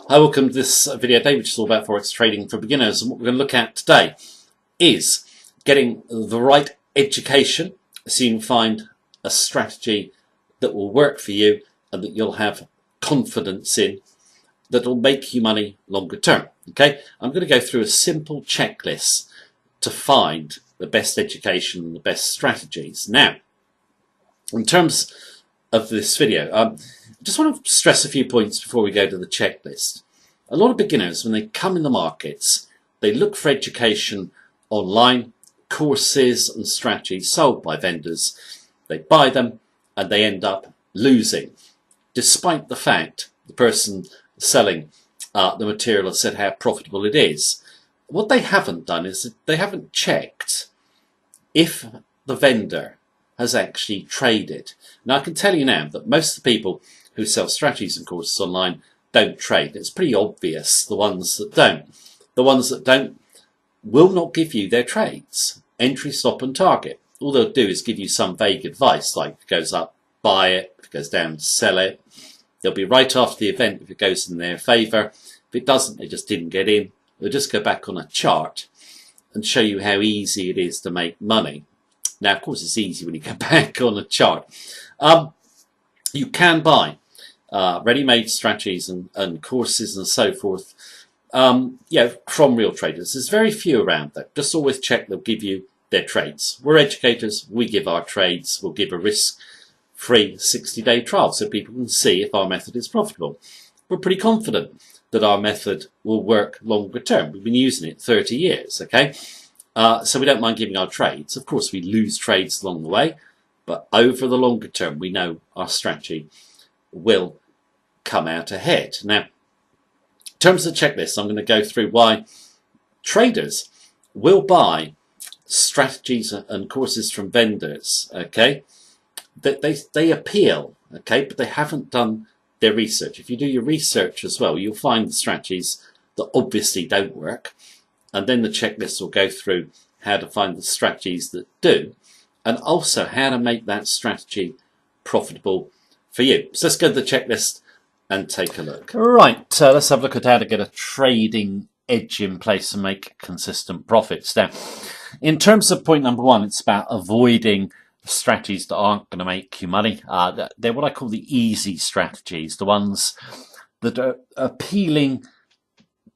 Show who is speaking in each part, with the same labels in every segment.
Speaker 1: Hi, welcome to this video today, which is all about Forex trading for beginners. And what we're going to look at today is getting the right education so you can find a strategy that will work for you and that you'll have confidence in, that will make you money longer term. Okay, I'm going to go through a simple checklist to find the best education and the best strategies. Now, in terms of this video, I just want to stress a few points before we go to the checklist. A lot of beginners, when they come in the markets, they look for education online, courses and strategies sold by vendors. They buy them and they end up losing, despite the fact the person selling the material has said how profitable it is. What they haven't done is they haven't checked if the vendor has actually traded. Now, I can tell you now that most of the people who sell strategies and courses online don't trade. It's pretty obvious, the ones that don't. The ones that don't will not give you their trades, entry, stop and target. All they'll do is give you some vague advice, like if it goes up, buy it, if it goes down, sell it. They'll be right after the event if it goes in their favour. If it doesn't, they just didn't get in. They'll just go back on a chart and show you how easy it is to make money. Now, of course, it's easy when you go back on a chart. You can buy ready-made strategies and courses and so forth, from real traders. There's very few around though. Just always check they'll give you their trades. We're educators. We give our trades. We'll give a risk-free 60-day trial so people can see if our method is profitable. We're pretty confident that our method will work longer term. We've been using it 30 years, okay? So we don't mind giving our trades. Of course, we lose trades along the way, but over the longer term, we know our strategy will come out ahead. Now, in terms of the checklist, I'm going to go through why traders will buy strategies and courses from vendors, okay? They appeal, okay, but they haven't done their research. If you do your research as well, you'll find the strategies that obviously don't work. And then the checklist will go through how to find the strategies that do, and also how to make that strategy profitable for you. So let's go to the checklist and take a look. Right, so let's have a look at how to get a trading edge in place and make consistent profits. Now, in terms of point number one, it's about avoiding strategies that aren't going to make you money. They're what I call the easy strategies, the ones that are appealing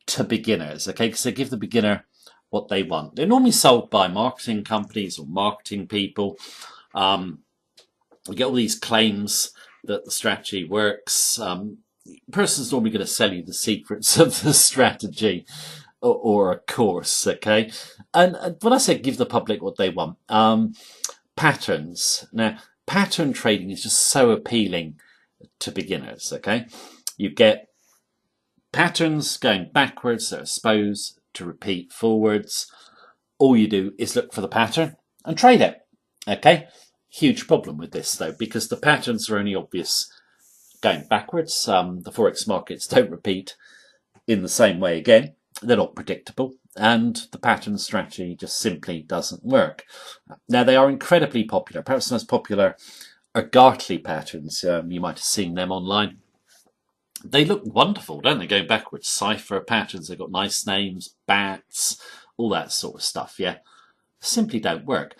Speaker 1: to beginners, okay, because they give the beginner what they want. They're normally sold by marketing companies or marketing people. We get all these claims that the strategy works. The person's normally going to sell you the secrets of the strategy or a course, okay? And when I say give the public what they want, patterns. Now, pattern trading is just so appealing to beginners, okay? You get patterns going backwards that are supposed to repeat forwards. All you do is look for the pattern and trade it. Okay? Huge problem with this though, because the patterns are only obvious going backwards. The Forex markets don't repeat in the same way again. They're not predictable, and the pattern strategy just simply doesn't work. Now, they are incredibly popular. Perhaps the most popular are Gartley patterns. You might have seen them online. They look wonderful, don't they, going backwards? Cipher patterns, they've got nice names, bats, all that sort of stuff, yeah? Simply don't work.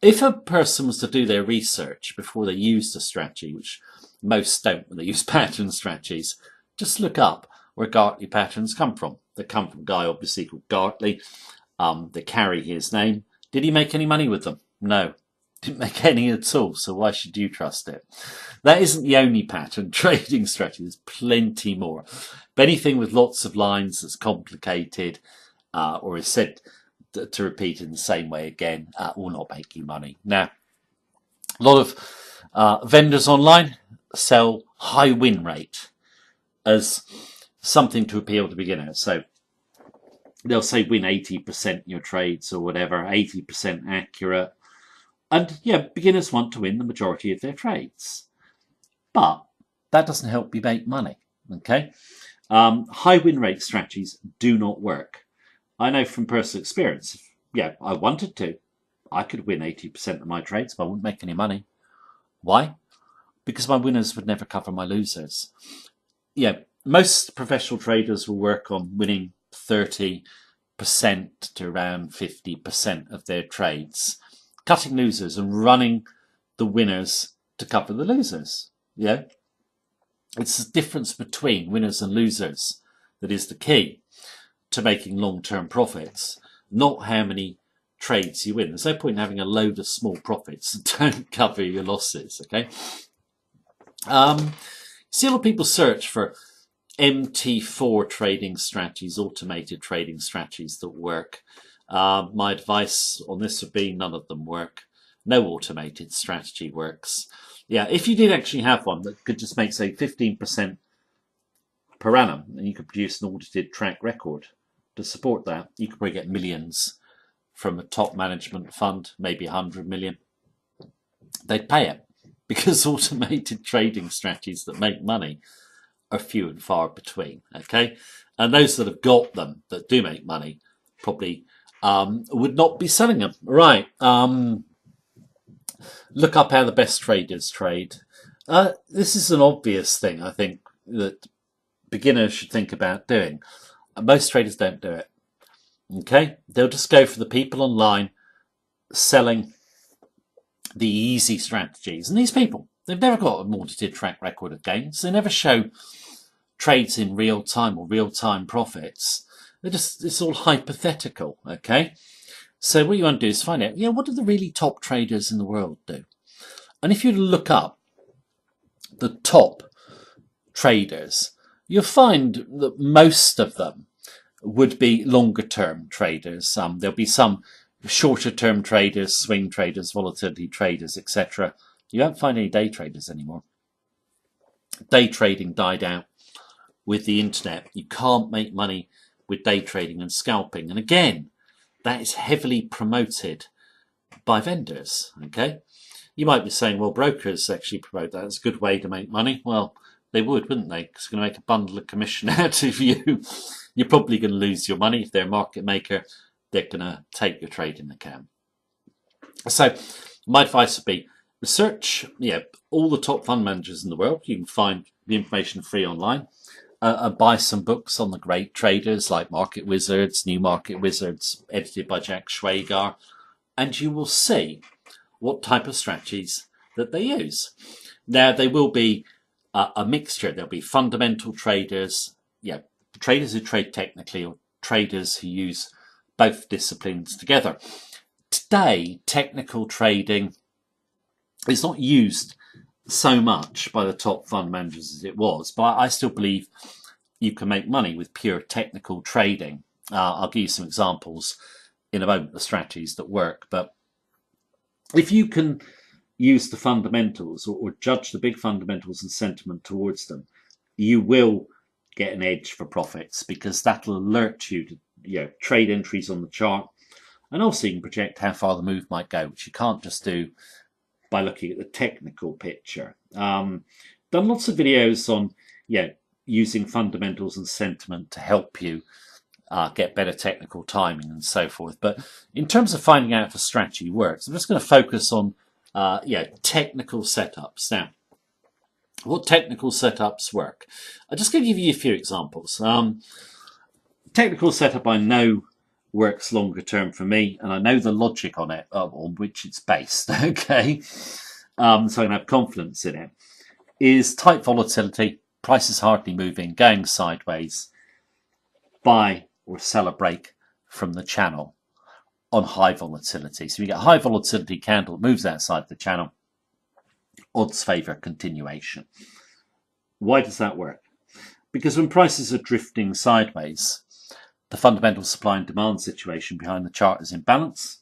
Speaker 1: If a person was to do their research before they use the strategy, which most don't when they use pattern strategies, just look up where Gartley patterns come from. They come from a guy obviously called Gartley. They carry his name. Did he make any money with them? No. Didn't make any at all, so why should you trust it? That isn't the only pattern trading strategy. There's plenty more. But anything with lots of lines that's complicated or is said to repeat in the same way again will not make you money. Now, a lot of vendors online sell high win rate as something to appeal to beginners. So they'll say win 80% in your trades or whatever, 80% accurate. And yeah, beginners want to win the majority of their trades. But that doesn't help you make money, okay? High win rate strategies do not work. I know from personal experience, yeah, I wanted to. I could win 80% of my trades, but I wouldn't make any money. Why? Because my winners would never cover my losers. Yeah, most professional traders will work on winning 30% to around 50% of their trades, cutting losers and running the winners to cover the losers. Yeah, it's the difference between winners and losers that is the key to making long-term profits, not how many trades you win. There's no point in having a load of small profits that don't cover your losses. Okay. See a lot of people search for MT4 trading strategies, automated trading strategies that work. My advice on this would be none of them work. No automated strategy works. Yeah, if you did actually have one that could just make, say, 15% per annum, and you could produce an audited track record to support that, you could probably get millions from a top management fund, maybe 100 million. They'd pay it because automated trading strategies that make money are few and far between. Okay, and those that have got them that do make money probably would not be selling them. Right. Look up how the best traders trade. This is an obvious thing, I think, that beginners should think about doing. Most traders don't do it. Okay, they'll just go for the people online selling the easy strategies. And these people, they've never got an audited track record of gains. They never show trades in real time or real time profits. It's all hypothetical. Okay, so what you want to do is find out, what do the really top traders in the world do? And if you look up the top traders, you'll find that most of them would be longer term traders. There'll be some shorter term traders, swing traders, volatility traders, etc. You won't find any day traders anymore. Day trading died out with the internet. You can't make money with day trading and scalping. And again, that is heavily promoted by vendors. Okay, you might be saying, well, brokers actually promote that. It's a good way to make money. Well, they would, wouldn't they? Because it's going to make a bundle of commission out of you. You're probably going to lose your money. If they're a market maker, they're going to take your trading account. So my advice would be research all the top fund managers in the world. You can find the information free online. Buy some books on the great traders like Market Wizards, New Market Wizards, edited by Jack Schwager, and you will see what type of strategies that they use. Now, they will be a mixture. There'll be fundamental traders, traders who trade technically, or traders who use both disciplines together. Today, technical trading is not used so much by the top fund managers as it was, but I still believe you can make money with pure technical trading. I'll give you some examples in a moment of strategies that work, but if you can use the fundamentals or judge the big fundamentals and sentiment towards them, you will get an edge for profits, because that'll alert you to trade entries on the chart, and also you can project how far the move might go, which you can't just do by looking at the technical picture. Done lots of videos on using fundamentals and sentiment to help you get better technical timing and so forth. But in terms of finding out if a strategy works, I'm just going to focus on technical setups. Now, what technical setups work? I'm just going to give you a few examples. Technical setup I know works longer term for me, and I know the logic on it, on which it's based. Okay, so I can have confidence in it. Is tight volatility, prices hardly moving, going sideways, buy or sell a break from the channel on high volatility. So you get a high volatility candle, moves outside the channel, odds favour continuation. Why does that work? Because when prices are drifting sideways, the fundamental supply and demand situation behind the chart is in balance.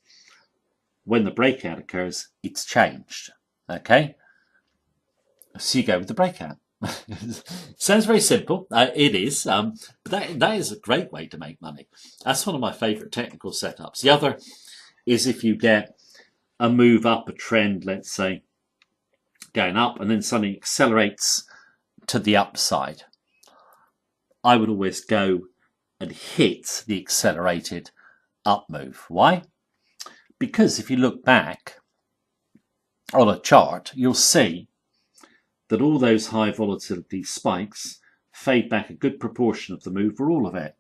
Speaker 1: When the breakout occurs, it's changed. Okay? So you go with the breakout. Sounds very simple. It is. But that is a great way to make money. That's one of my favourite technical setups. The other is if you get a move up, a trend, let's say, going up, and then suddenly accelerates to the upside. I would always go and hit the accelerated up move. Why? Because if you look back on a chart, you'll see that all those high volatility spikes fade back a good proportion of the move or all of it.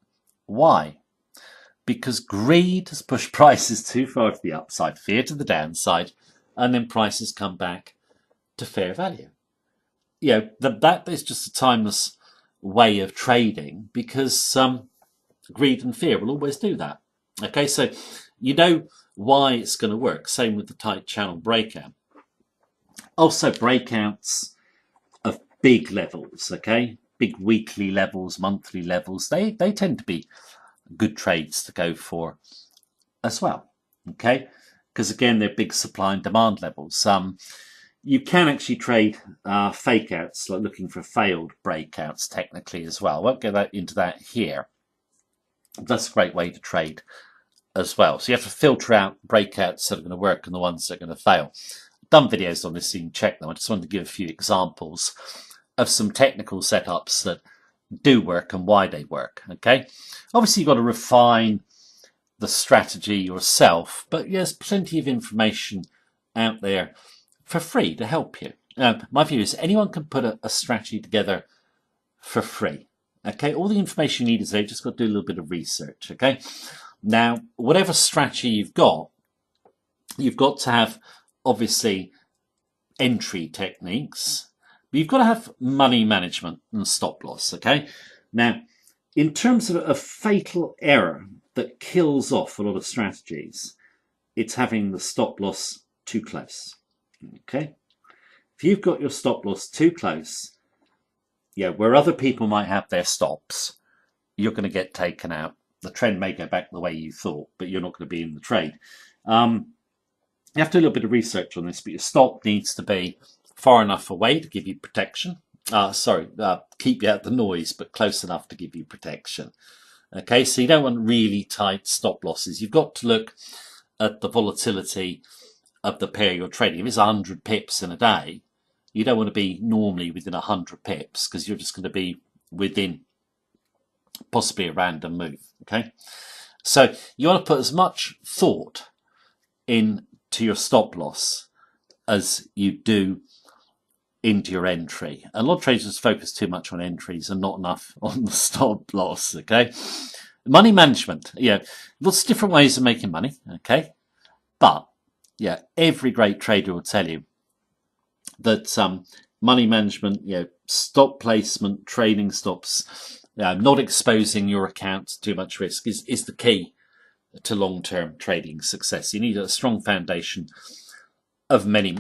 Speaker 1: Why? Because greed has pushed prices too far to the upside, fear to the downside, and then prices come back to fair value. That is just a timeless way of trading, because greed and fear will always do that. Okay, so you know why it's going to work. Same with the tight channel breakout. Also, breakouts of big levels, okay, big weekly levels, monthly levels, they tend to be good trades to go for as well. Okay, because again, they're big supply and demand levels. You can actually trade fake outs, like looking for failed breakouts technically as well. I won't get into that here. That's a great way to trade as well. So you have to filter out breakouts that are going to work and the ones that are going to fail. I've done videos on this so you can check them. I just wanted to give a few examples of some technical setups that do work and why they work. Okay, obviously you've got to refine the strategy yourself, but there's plenty of information out there for free to help you. My view is anyone can put a strategy together for free. Okay, all the information you need is there. You've just got to do a little bit of research. Okay, now whatever strategy you've got to have obviously entry techniques, but you've got to have money management and stop loss. Okay, now in terms of a fatal error that kills off a lot of strategies, it's having the stop loss too close. Okay, if you've got your stop loss too close, where other people might have their stops, you're going to get taken out. The trend may go back the way you thought, but you're not going to be in the trade. You have to do a little bit of research on this, but your stop needs to be far enough away to give you protection. Keep you out the noise, but close enough to give you protection. Okay, so you don't want really tight stop losses. You've got to look at the volatility of the pair you're trading. If it's 100 pips in a day, you don't want to be normally within 100 pips, because you're just going to be within possibly a random move. Okay, so you want to put as much thought into your stop loss as you do into your entry. A lot of traders focus too much on entries and not enough on the stop loss. Okay, money management. Lots of different ways of making money. Okay, but every great trader will tell you that money management, stop placement, trading stops, not exposing your account to too much risk is the key to long-term trading success. You need a strong foundation of money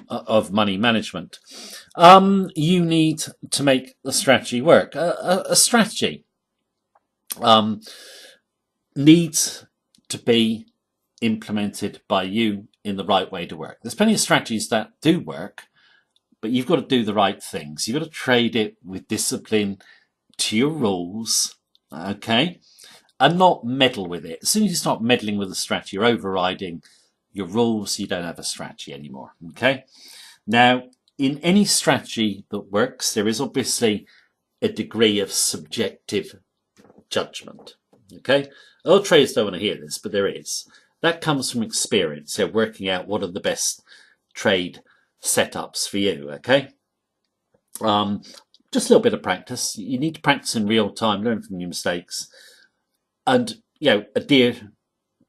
Speaker 1: management. You need to make the strategy work. A strategy needs to be implemented by you in the right way to work. There's plenty of strategies that do work, but you've got to do the right things. You've got to trade it with discipline, to your rules, okay, and not meddle with it. As soon as you start meddling with the strategy, you're overriding your rules. You don't have a strategy anymore. Okay, now in any strategy that works, there is obviously a degree of subjective judgment. Okay, a lot of traders don't want to hear this, but there is. That comes from experience. So working out what are the best trade setups for you. Okay, just a little bit of practice. You need to practice in real time, learn from your mistakes, and adhere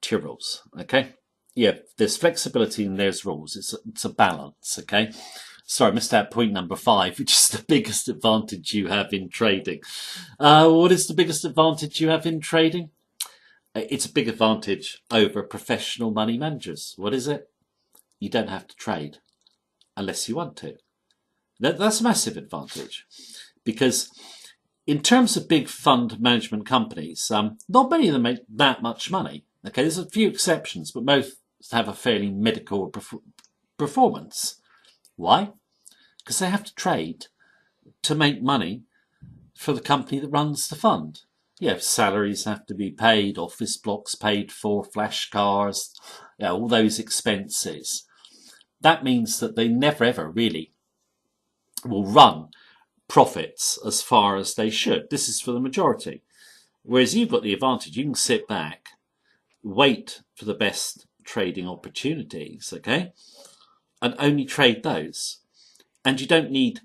Speaker 1: to your rules. Okay, there's flexibility and there's rules. It's a balance. Okay, sorry, I missed out point number 5, which is the biggest advantage you have in trading. What is the biggest advantage you have in trading? It's a big advantage over professional money managers. What is it? You don't have to trade unless you want to. That's a massive advantage, because in terms of big fund management companies, not many of them make that much money. Okay, there's a few exceptions, but most have a fairly mediocre performance. Why? Because they have to trade to make money for the company that runs the fund. Salaries have to be paid, office blocks paid for, flash cars, all those expenses. That means that they never ever really will run profits as far as they should. This is for the majority. Whereas you've got the advantage, you can sit back, wait for the best trading opportunities, okay, and only trade those. And you don't need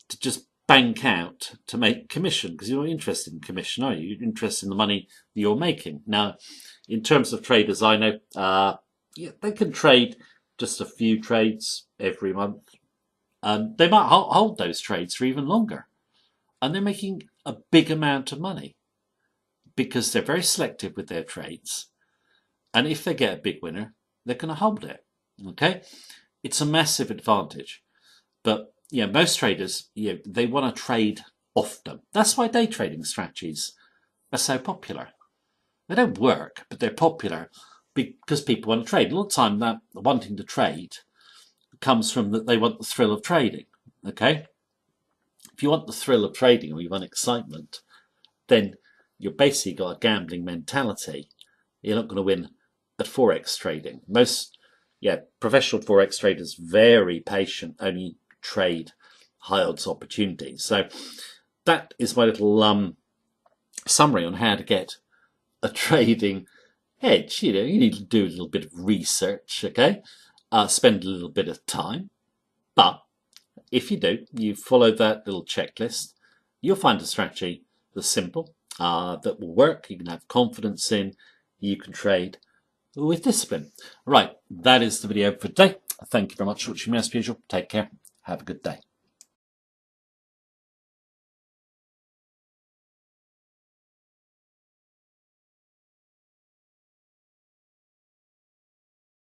Speaker 1: to just bank out to make commission, because you're not interested in commission, are you? You're interested in the money that you're making. Now, in terms of traders, I know they can trade just a few trades every month, and they might hold those trades for even longer, and they're making a big amount of money because they're very selective with their trades, and if they get a big winner, they're going to hold it. Okay, it's a massive advantage. But most traders, they want to trade often. That's why day trading strategies are so popular. They don't work, but they're popular because people want to trade. A lot of time that wanting to trade comes from that they want the thrill of trading. Okay, if you want the thrill of trading or you want excitement, then you're basically got a gambling mentality. You're not going to win at Forex trading. Most professional Forex traders, very patient, only trade high odds opportunities. So that is my little summary on how to get a trading edge. You need to do a little bit of research, okay? Spend a little bit of time. But if you do, you follow that little checklist, you'll find a strategy that's simple, that will work, you can have confidence in, you can trade with discipline. Right, that is the video for today. Thank you very much for watching me as usual. Take care. Have a good day.